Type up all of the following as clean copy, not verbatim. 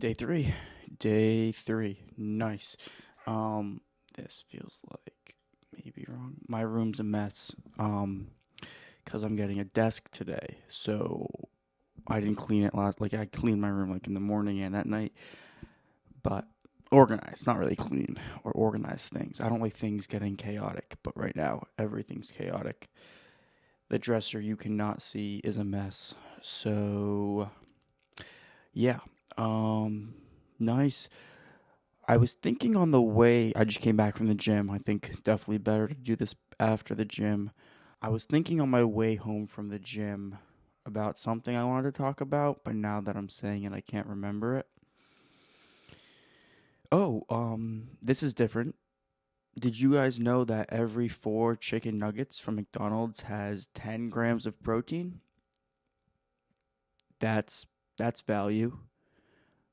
Day three. Day three. Nice. Um, this feels like maybe wrong. My room's a mess. Because I'm getting a desk today. So I didn't clean it like I cleaned my room like in the morning and at night, but organized, not really clean or organized things. I don't like things getting chaotic, but right now everything's chaotic. The dresser you cannot see is a mess. So, yeah. Um, nice. I was thinking on the way, I just came back from the gym. I think definitely better to do this after the gym. I was thinking on my way home from the gym about something I wanted to talk about, but now that I'm saying it, I can't remember it. Oh, this is different. Did you guys know that every four chicken nuggets from McDonald's has 10 grams of protein? That's that's value.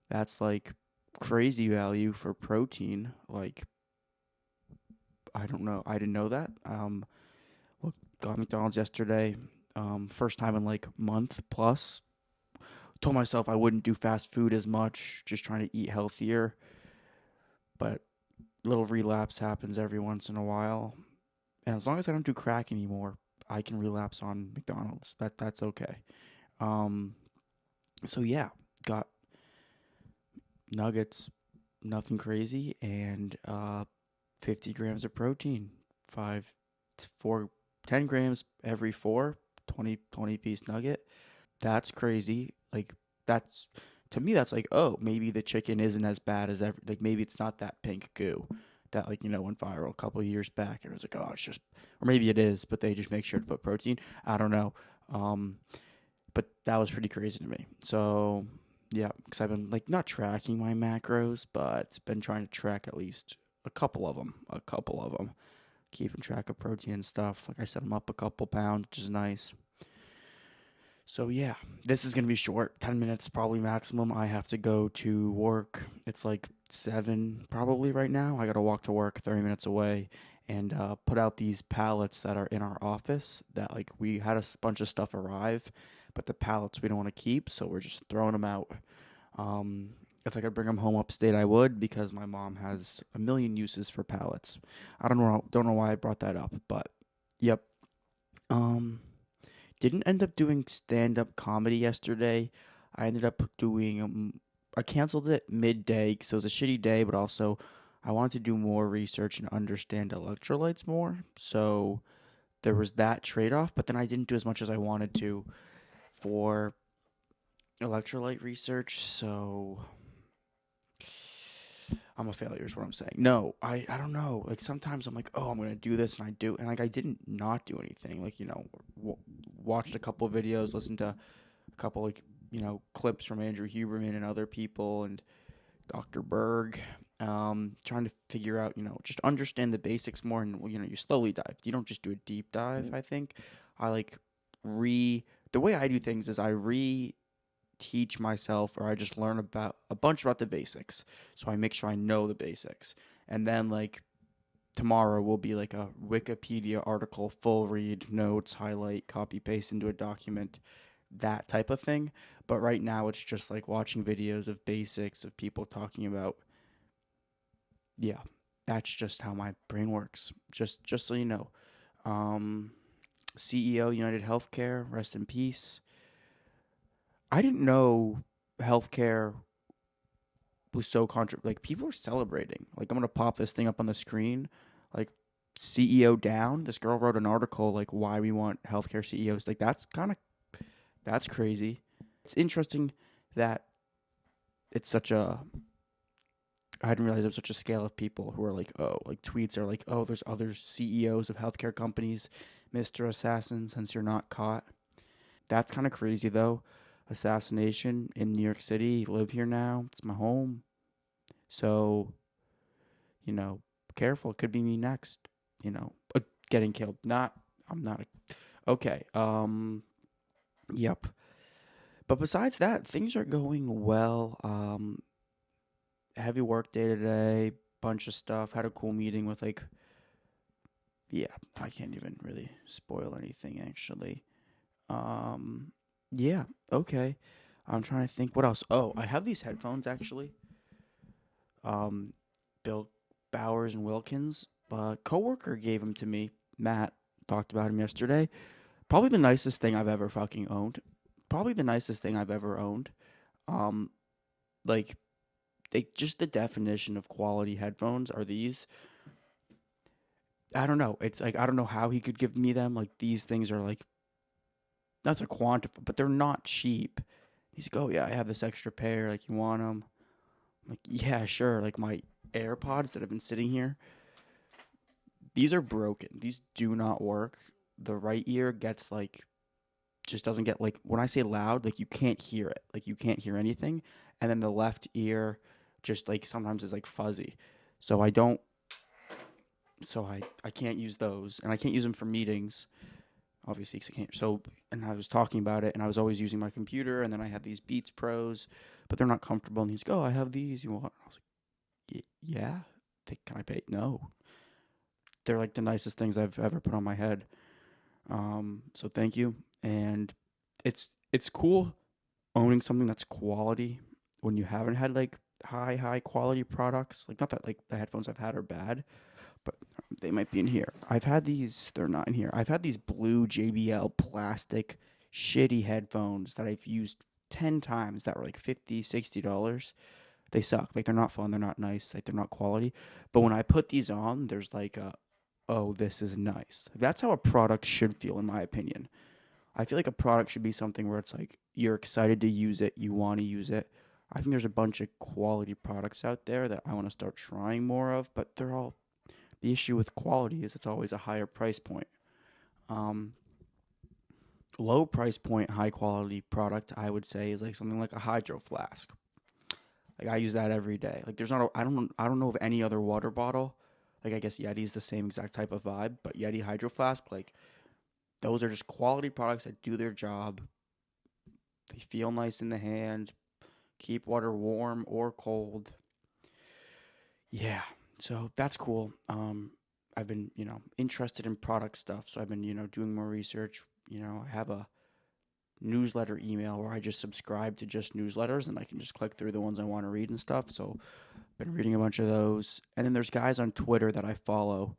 That's like crazy value for protein. Like I don't know. I didn't know that. Well, got McDonald's yesterday. First time in like month plus. Told myself I wouldn't do fast food as much, just trying to eat healthier. But little relapse happens every once in a while, and as long as I don't do crack anymore, I can relapse on McDonald's. That's okay. Um, so yeah, got nuggets, nothing crazy, and 50 grams of protein, five, four, 10 grams every four, 20 piece nugget. That's crazy. Like that's to me that's like, oh, maybe the chicken isn't as bad as ever. Like maybe it's not that pink goo that like went viral a couple of years back. It was like, oh, it's just, or maybe it is, but they just make sure to put protein. I don't know. Um, but that was pretty crazy to me. So yeah, because I've been like not tracking my macros, but been trying to track at least a couple of them. A couple of them. Keeping track of protein and stuff. Like I said, I'm up a couple pounds, which is nice. So yeah, this is gonna be short, 10 minutes probably maximum. I have to go to work. It's like 7 probably right now. I gotta walk to work 30 minutes away and put out these pallets that are in our office. That like we had a bunch of stuff arrive, but the pallets we don't want to keep, so we're just throwing them out. Um, if I could bring them home upstate, I would because my mom has a million uses for pallets. I don't know why I brought that up, but yep. Um, didn't end up doing stand up comedy yesterday. I ended up doing I canceled it midday because it was a shitty day, but also I wanted to do more research and understand electrolytes more. So there was that trade off, but then I didn't do as much as I wanted to for electrolyte research. So I'm a failure is what I'm saying. No, I don't know. Like sometimes I'm like, oh, I'm gonna do this, and I do, and like I didn't not do anything. Like watched a couple of videos, listened to a couple like clips from Andrew Huberman and other people and Dr. Berg. Trying to figure out just understand the basics more, and you slowly dive. You don't just do a deep dive. I think I like re the way I do things is I re teach myself or I just learn about a bunch about the basics. So I make sure I know the basics. And then like tomorrow will be like a Wikipedia article, full read, notes, highlight, copy paste into a document, that type of thing. But right now it's just like watching videos of basics of people talking about yeah, that's just how my brain works. Just so you know. Um CEO United Healthcare, rest in peace. I didn't know healthcare was so like people are celebrating. Like I'm gonna pop this thing up on the screen. Like CEO down. This girl wrote an article like why we want healthcare CEOs. Like that's crazy. It's interesting that it's such a I didn't realize it was such a scale of people who are like, oh, like tweets are like, oh, there's other CEOs of healthcare companies, Mr. Assassin, since you're not caught. That's kind of crazy though. Assassination in New York City. Live here now. It's my home. So you know, careful. It could be me next. You know, getting killed. Not. I'm not. Okay. Yep. But besides that, things are going well. Heavy work day today. Bunch of stuff. Had a cool meeting with like. Yeah, I can't even really spoil anything actually. Um. Yeah. Okay. I'm trying to think what else. Oh, I have these headphones actually. Um, Bill Bowers and Wilkins. Coworker gave them to me. Matt talked about him yesterday. Probably the nicest thing I've ever fucking owned. Probably the nicest thing I've ever owned. Um, like they just the definition of quality headphones are these. I don't know. It's like I don't know how he could give me them. Like these things are like not to quantify, but they're not cheap. He's like, oh yeah, I have this extra pair. Like you want them? I'm like yeah, sure. Like my AirPods that have been sitting here, these are broken. These do not work. The right ear gets like just doesn't get like when I say loud, like you can't hear it. Like you can't hear anything. And then the left ear just like sometimes is like fuzzy. So I don't I can't use those and I can't use them for meetings obviously 'cause I can't. So and I was talking about it and I was always using my computer and then I had these Beats Pros, but they're not comfortable and he's like, "Oh, I have these. You want?" And I was like, "Yeah." Can I pay? No. They're like the nicest things I've ever put on my head. So thank you. And it's cool owning something that's quality when you haven't had like high quality products. Like not that like the headphones I've had are bad, but they might be in here. I've had these. They're not in here. I've had these blue JBL plastic shitty headphones that I've used 10 times that were like $50, $60. They suck. Like they're not fun. They're not nice. Like they're not quality. But when I put these on, there's like a oh, this is nice. That's how a product should feel, in my opinion. I feel like a product should be something where it's like you're excited to use it, you want to use it. I think there's a bunch of quality products out there that I want to start trying more of, but they're all the issue with quality is it's always a higher price point. Um, Low price point, high quality product, I would say, is like something like a hydro flask. Like I use that every day. Like there's not, I don't know of any other water bottle. Like I guess Yeti's the same exact type of vibe, but Yeti hydro flask, like those are just quality products that do their job. They feel nice in the hand, keep water warm or cold. Yeah, so that's cool. I've been, interested in product stuff, so I've been, doing more research. I have a newsletter email where I just subscribe to just newsletters and I can just click through the ones I want to read and stuff. So I've been reading a bunch of those. And then there's guys on Twitter that I follow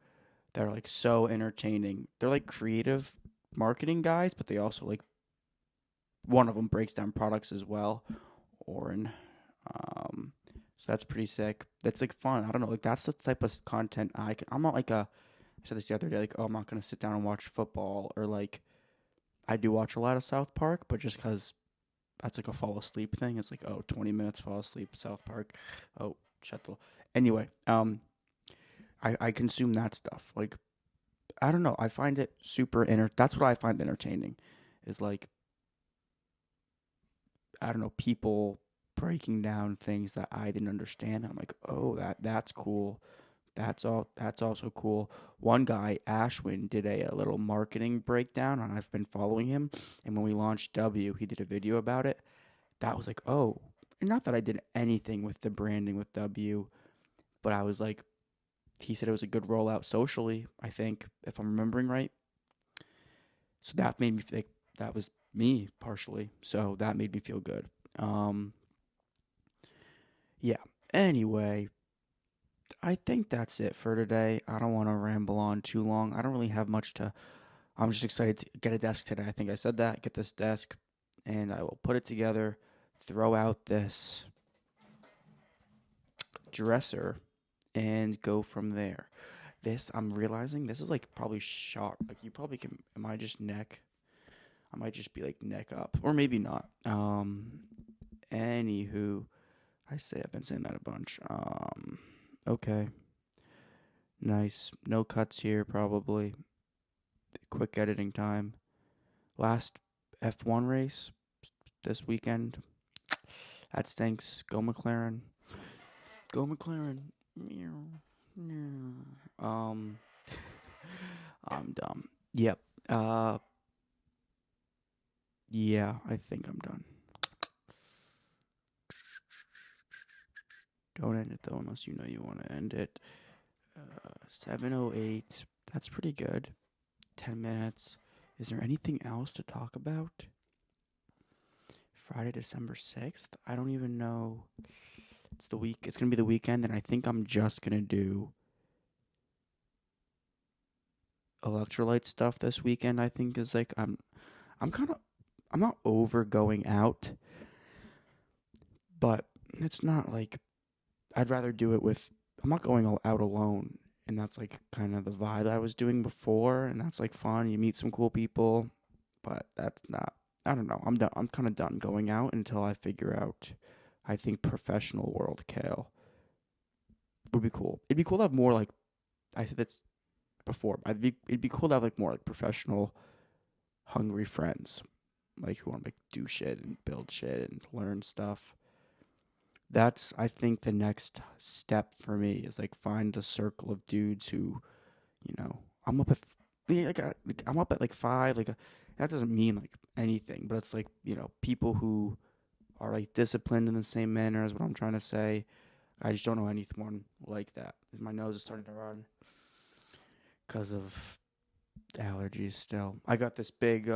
that are like so entertaining. They're like creative marketing guys, but they also like one of them breaks down products as well. Orin. So that's pretty sick. That's like fun. I don't know. Like that's the type of content I can. I'm not like a. I said this the other day. Like, oh, I'm not gonna sit down and watch football or like. I do watch a lot of South Park, but just because that's like a fall asleep thing. It's like, oh, 20 minutes fall asleep, South Park. Oh, shut the. Anyway, I consume that stuff. Like, I don't know. I find it super That's what I find entertaining, is like I don't know people breaking down things that I didn't understand. And I'm like, oh, that's cool. That's also cool. One guy, Ashwin, did a little marketing breakdown, and I've been following him. And when we launched W, he did a video about it. That was like, oh, and not that I did anything with the branding with W, but I was like, he said it was a good rollout socially. I think if I'm remembering right. So that made me think that was me partially. So that made me feel good. Um, yeah. Anyway, I think that's it for today. I don't want to ramble on too long. I don't really have much to. I'm just excited to get a desk today. I think I said that. Get this desk, and I will put it together, throw out this dresser, and go from there. This, I'm realizing, this is like probably sharp. Like, you probably can. Am I just neck? I might just be like neck up, or maybe not. Anywho, I say I've been saying that a bunch. Okay. Nice. No cuts here, probably. Quick editing time. Last F1 race this weekend. That stinks. Go McLaren. Go McLaren. Um, I'm dumb. Yep. Yeah, I think I'm done. Don't end it though, unless you know you want to end it. 7:08. That's pretty good. 10 minutes. Is there anything else to talk about? Friday, December 6th. I don't even know. It's the week. It's gonna be the weekend, and I think I'm just gonna do electrolyte stuff this weekend. I think is like I'm kind of I'm not over going out, but it's not like I'd rather do it with. I'm not going out alone, and that's like kind of the vibe I was doing before, and that's like fun. You meet some cool people, but that's not. I don't know. I'm done. I'm kind of done going out until I figure out. I think professional world kale would be cool. It'd be cool to have more like I said that's before. It'd be cool to have like more like professional, hungry friends, like who want to like do shit and build shit and learn stuff. That's I think the next step for me is like find a circle of dudes who, I'm up at I'm up at like five. That doesn't mean like anything, but it's like people who are like disciplined in the same manner as what I'm trying to say. I just don't know anyone like that. My nose is starting to run because of allergies still. I got this big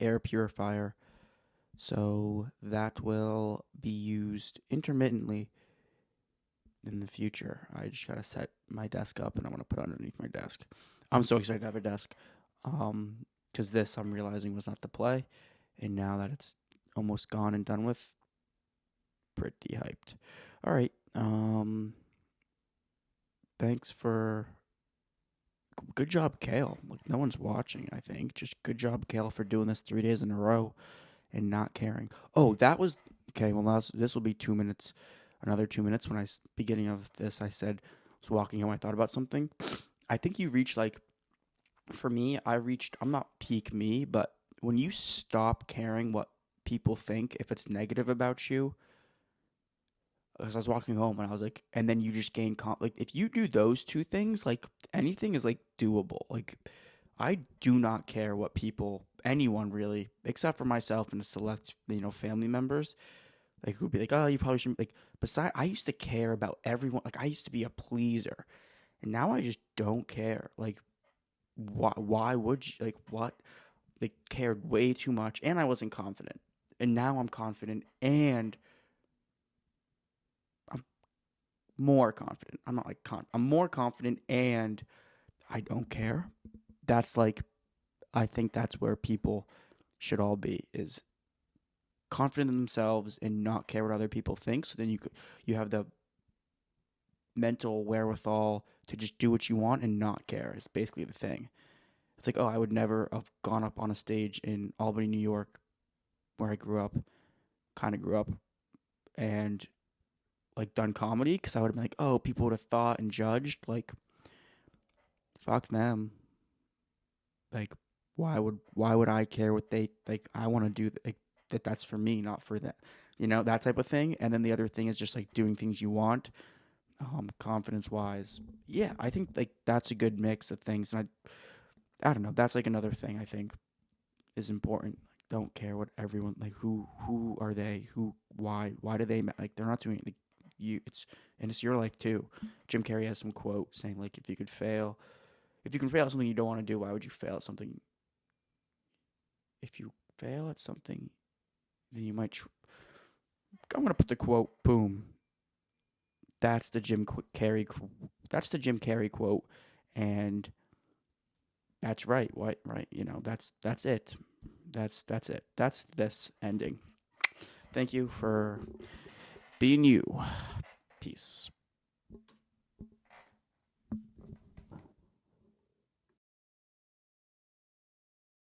air purifier, so that will be used intermittently in the future. I just gotta set my desk up and I want to put it underneath my desk. I'm so excited to have a desk. Because this I'm realizing was not the play, and now that it's almost gone and done with, pretty hyped. All right. Thanks for good job, Kale. Like no one's watching. I think just good job, Kale, for doing this 3 days in a row and not caring. Oh, that was okay. Well, this will be 2 minutes. Another 2 minutes. When beginning of this, I said I was walking home. I thought about something. I think you reached like for me. I'm not peak me, but when you stop caring what people think, if it's negative about you, because I was walking home and I was like, and then you just gain like if you do those two things, like anything is like doable. Like I do not care what anyone really, except for myself and a select, family members, like who'd be like, oh, you probably shouldn't. Like, besides, I used to care about everyone. Like, I used to be a pleaser, and now I just don't care. Like, why would you? Like, what? Like, cared way too much, and I wasn't confident, and now I'm confident, and I'm more confident. I'm not like I'm more confident, and I don't care. That's like, I think that's where people should all be is confident in themselves and not care what other people think. So then you have the mental wherewithal to just do what you want and not care. It's basically the thing. It's like, oh, I would never have gone up on a stage in Albany, New York, where I kind of grew up, and like done comedy because I would have been like, oh, people would have thought and judged. Like, fuck them. Like, why would I care what they like? I want to do like that's for me, not for that. That type of thing. And then the other thing is just like doing things you want, confidence wise. Yeah, I think like that's a good mix of things. And I don't know. That's like another thing I think is important. Like, don't care what everyone like. Who are they? Why do they like? They're not doing it. Like, it's your life too. Jim Carrey has some quote saying like, if you can fail at something you don't want to do, why would you fail at something? If you fail at something, then you might. I'm gonna put the quote. Boom. That's the Jim Carrey. That's the Jim Carrey quote, and that's right. What right? That's it. That's it. That's this ending. Thank you for being you. Peace.